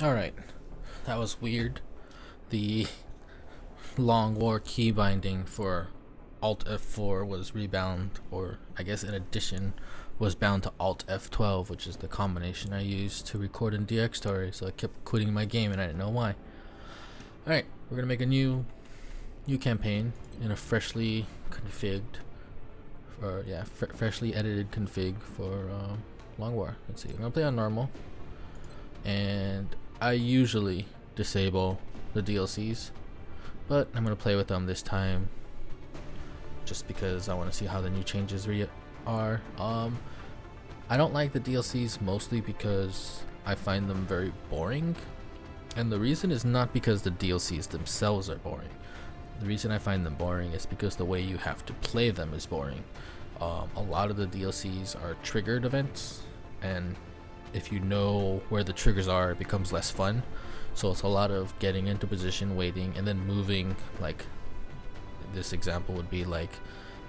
Alright, that was weird. The long war key binding for Alt F4 was rebound, or I guess in addition, was bound to Alt F12, which is the combination I used to record in DX Story, so I kept quitting my game and I didn't know why. Alright, we're gonna make a new campaign in a freshly configured, freshly edited config for Long War. Let's see, I'm gonna play on normal, and I usually disable the DLCs, but I'm gonna play with them this time just because I want to see how the new changes are. I don't like the DLCs mostly because I find them very boring, and the reason is not because the DLCs themselves are boring. The reason I find them boring is because the way you have to play them is boring. A lot of the DLCs are triggered events, and if you know where the triggers are, it becomes less fun. So it's a lot of getting into position, waiting, and then moving. Like this example would be like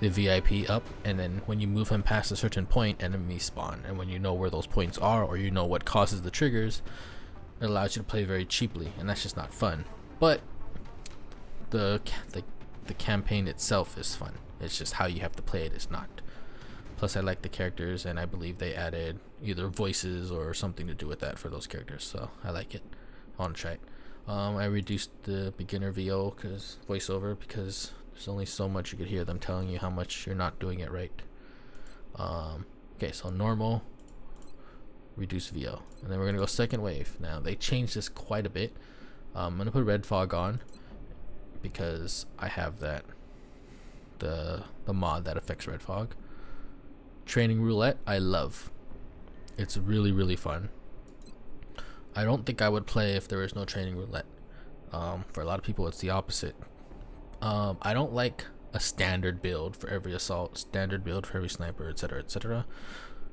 the VIP up, and then when you move him past a certain point, enemies spawn. And when you know where those points are, or you know what causes the triggers, it allows you to play very cheaply, and that's just not fun. But the campaign itself is fun. It's just how you have to play it is not. Plus, I like the characters, and I believe they added either voices or something to do with that for those characters, so I like it. I want to try it. I reduced the beginner VO voiceover because there's only so much you could hear them telling you how much you're not doing it right. Okay, so normal, reduce VO, and then we're gonna go second wave. Now they changed this quite a bit. I'm gonna put red fog on because I have that the mod that affects red fog. Training roulette, I love. It's really fun. I don't think I would play if there was no training roulette. For a lot of people, it's the opposite. I don't like a standard build for every assault, standard build for every sniper, etc., etc.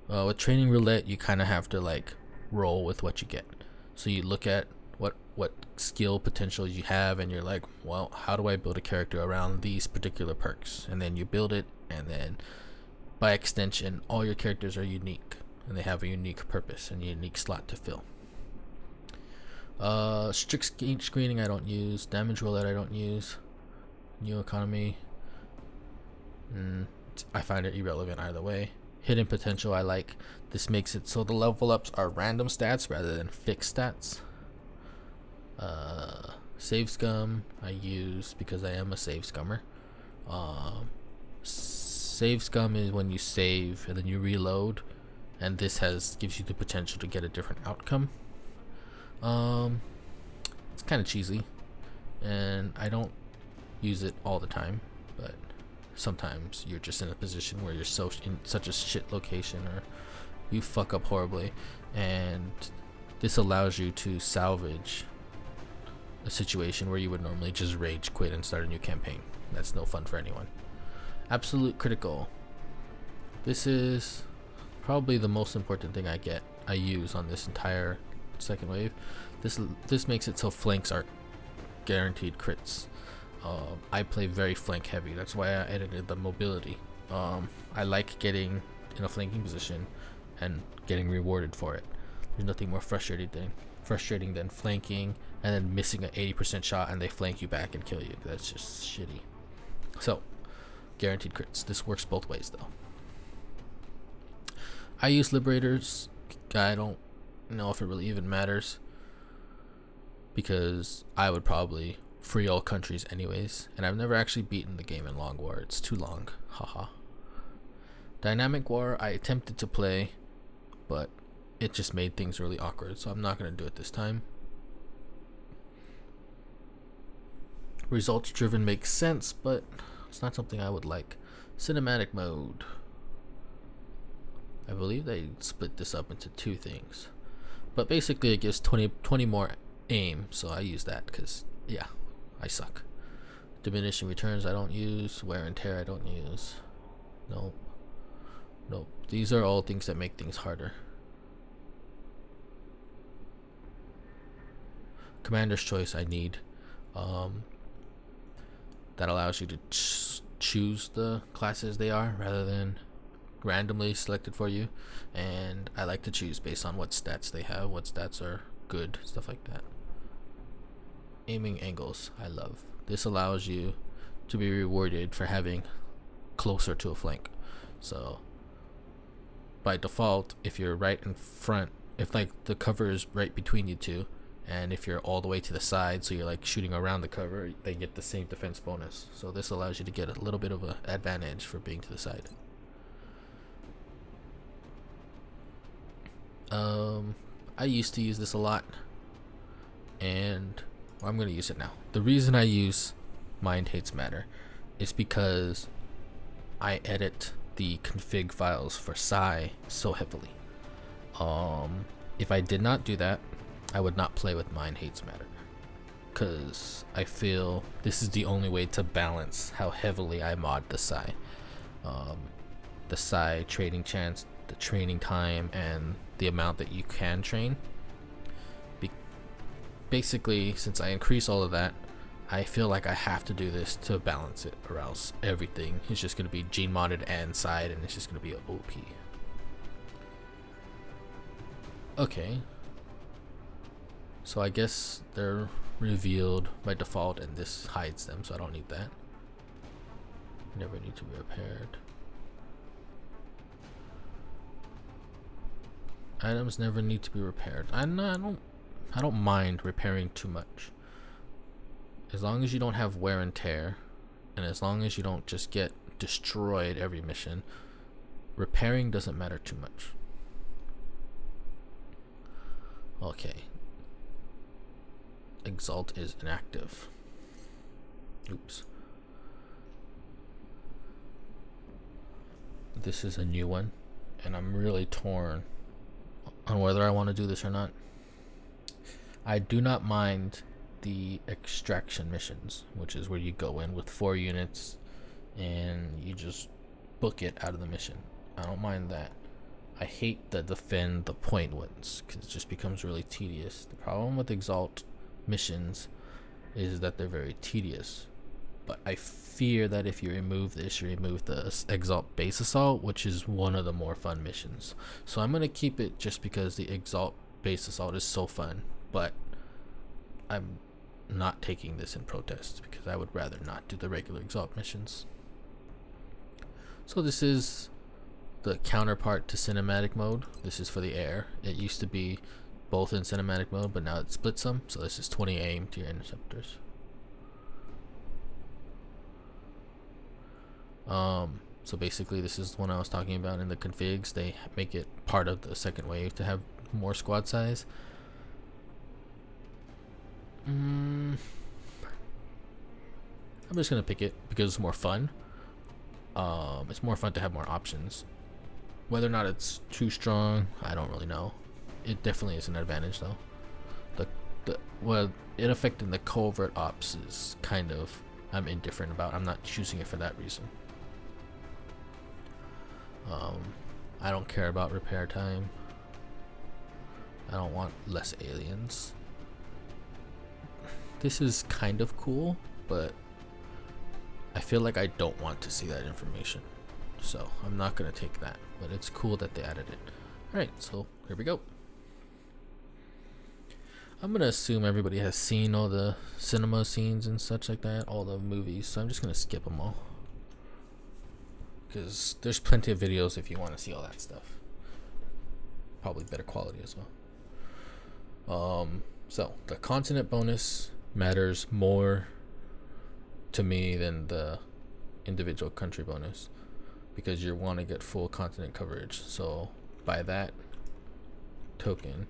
With training roulette, you kind of have to like roll with what you get. So you look at what skill potential you have, and you're like, well, how do I build a character around these particular perks? And then you build it, and then by extension, all your characters are unique, and they have a unique purpose and a unique slot to fill. Strict screening I don't use. Damage roulette I don't use. New economy, I find it irrelevant either way. Hidden potential I like. This makes it so the level ups are random stats rather than fixed stats. Save scum I use because I am a save scummer. Save scum is when you save and then you reload, and this gives you the potential to get a different outcome. It's kind of cheesy, and I don't use it all the time, but sometimes you're just in a position where you're in such a shit location, or you fuck up horribly, and this allows you to salvage a situation where you would normally just rage quit and start a new campaign. That's no fun for anyone. Absolute critical. This is probably the most important thing I use on this entire second wave. This makes it so flanks are guaranteed crits. I play very flank heavy. That's why I edited the mobility. I like getting in a flanking position and getting rewarded for it. There's nothing more frustrating than flanking and then missing an 80% shot and they flank you back and kill you. That's just shitty. So, guaranteed crits. This works both ways though. I use liberators. I don't know if it really even matters, because I would probably free all countries anyways, and I've never actually beaten the game in Long War. It's too long. Haha. Dynamic War I attempted to play, but it just made things really awkward, so I'm not going to do it this time. Results driven makes sense, but it's not something I would like. Cinematic mode, I believe they split this up into two things, but basically it gives 20 more aim, so I use that because yeah, I suck. Diminishing returns I don't use. Wear and tear I don't use. Nope. These are all things that make things harder. Commander's choice I need. That allows you to choose the classes they are rather than randomly selected for you, and I like to choose based on what stats they have, what stats are good, stuff like that. Aiming angles, I love. This allows you to be rewarded for having closer to a flank. So by default, if you're right in front, if like the cover is right between you two, and if you're all the way to the side, so you're like shooting around the cover, they get the same defense bonus. So this allows you to get a little bit of an advantage for being to the side. I used to use this a lot, and I'm gonna use it now. The reason I use Mind Hates Matter is because I edit the config files for Psy so heavily. If I did not do that, I would not play with Mind Hates Matter, because I feel this is the only way to balance how heavily I mod the Psy. The Psy trading chance, the training time, and the amount that you can train. Basically, since I increase all of that, I feel like I have to do this to balance it, or else everything is just going to be gene modded and side, and it's just going to be an OP. Okay, so I guess they're revealed by default, and this hides them, so I don't need that. Never need to be repaired. Items never need to be repaired. I don't mind repairing too much, as long as you don't have wear and tear, and as long as you don't just get destroyed every mission. Repairing doesn't matter too much. Okay. Exalt is inactive. Oops. This is a new one, and I'm really torn on whether I want to do this or not. I do not mind the extraction missions, which is where you go in with 4 units and you just book it out of the mission. I don't mind that. I hate the defend the point ones, because it just becomes really tedious. The problem with Exalt missions is that they're very tedious, but I fear that if you remove this, you remove the Exalt base assault, which is one of the more fun missions. So I'm gonna keep it just because the Exalt base assault is so fun, but I'm not taking this in protest because I would rather not do the regular Exalt missions. So this is the counterpart to cinematic mode. This is for the air. It used to be both in cinematic mode, but now it splits them. So this is 20 aim to your interceptors. So basically this is the one I was talking about in the configs. They make it part of the second wave to have more squad size. I'm just gonna pick it because it's more fun. It's more fun to have more options. Whether or not it's too strong, I don't really know. It definitely is an advantage though. Well, it affecting the covert ops is kind of, I'm indifferent about. I'm not choosing it for that reason. I don't care about repair time. I don't want less aliens. This is kind of cool, but I feel like I don't want to see that information, so I'm not gonna take that, but it's cool that they added it. Alright, so here we go. I'm gonna assume everybody has seen all the cinema scenes and such like that, all the movies, so I'm just gonna skip them all, because there's plenty of videos if you want to see all that stuff. Probably better quality as well. So the continent bonus matters more to me than the individual country bonus, because you want to get full continent coverage. So by that token,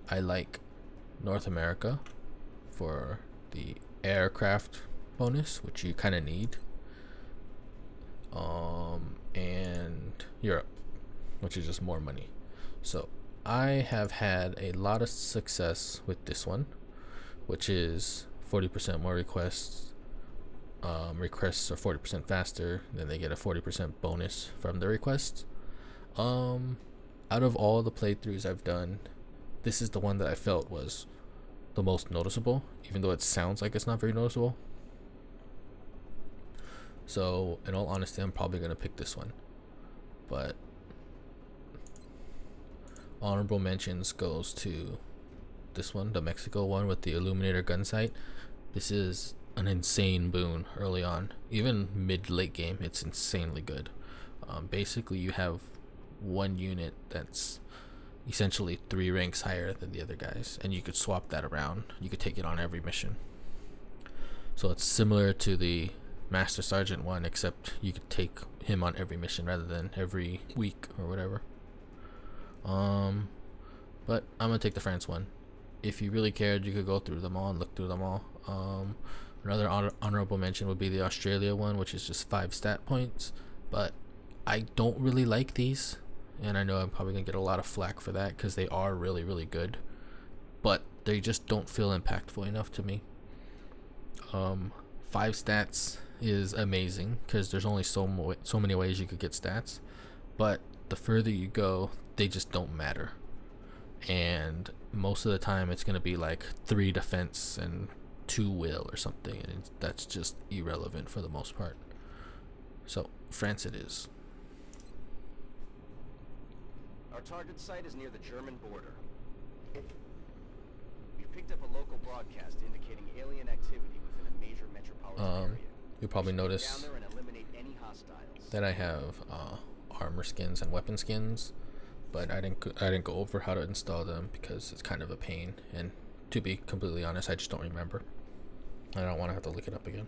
I like North America for the aircraft bonus, which you kind of need, and Europe, which is just more money. So I have had a lot of success with this one, which is 40% more requests. Requests are 40% faster, then they get a 40% bonus from the requests. Out of all the playthroughs I've done, this is the one that I felt was the most noticeable, even though it sounds like it's not very noticeable. So in all honesty, I'm probably gonna pick this one, but honorable mentions goes to this one, the Mexico one with the Illuminator gun sight. This is an insane boon early on. Even mid-late game, it's insanely good. Basically, you have one unit that's essentially 3 ranks higher than the other guys, and you could swap that around. You could take it on every mission. So it's similar to the Master Sergeant one, except you could take him on every mission rather than every week or whatever. But I'm gonna take the France one. If you really cared, you could go through them all and look through them all. Another honorable mention would be the Australia one, which is just 5 stat points, but I don't really like these, and I know I'm probably gonna get a lot of flack for that because they are really, really good, but they just don't feel impactful enough to me. 5 stats is amazing because there's only so many ways you could get stats, but the further you go, they just don't matter. And most of the time, it's gonna be like 3 defense and 2 will or something, and that's just irrelevant for the most part. So France it is. Our target site is near the German border. We've picked up a local broadcast indicating alien activity within a major metropolitan area. You'll probably notice down there and eliminate any hostiles. that I have armor skins and weapon skins, but I didn't go over how to install them because it's kind of a pain, and to be completely honest, I just don't remember. I don't want to have to look it up again.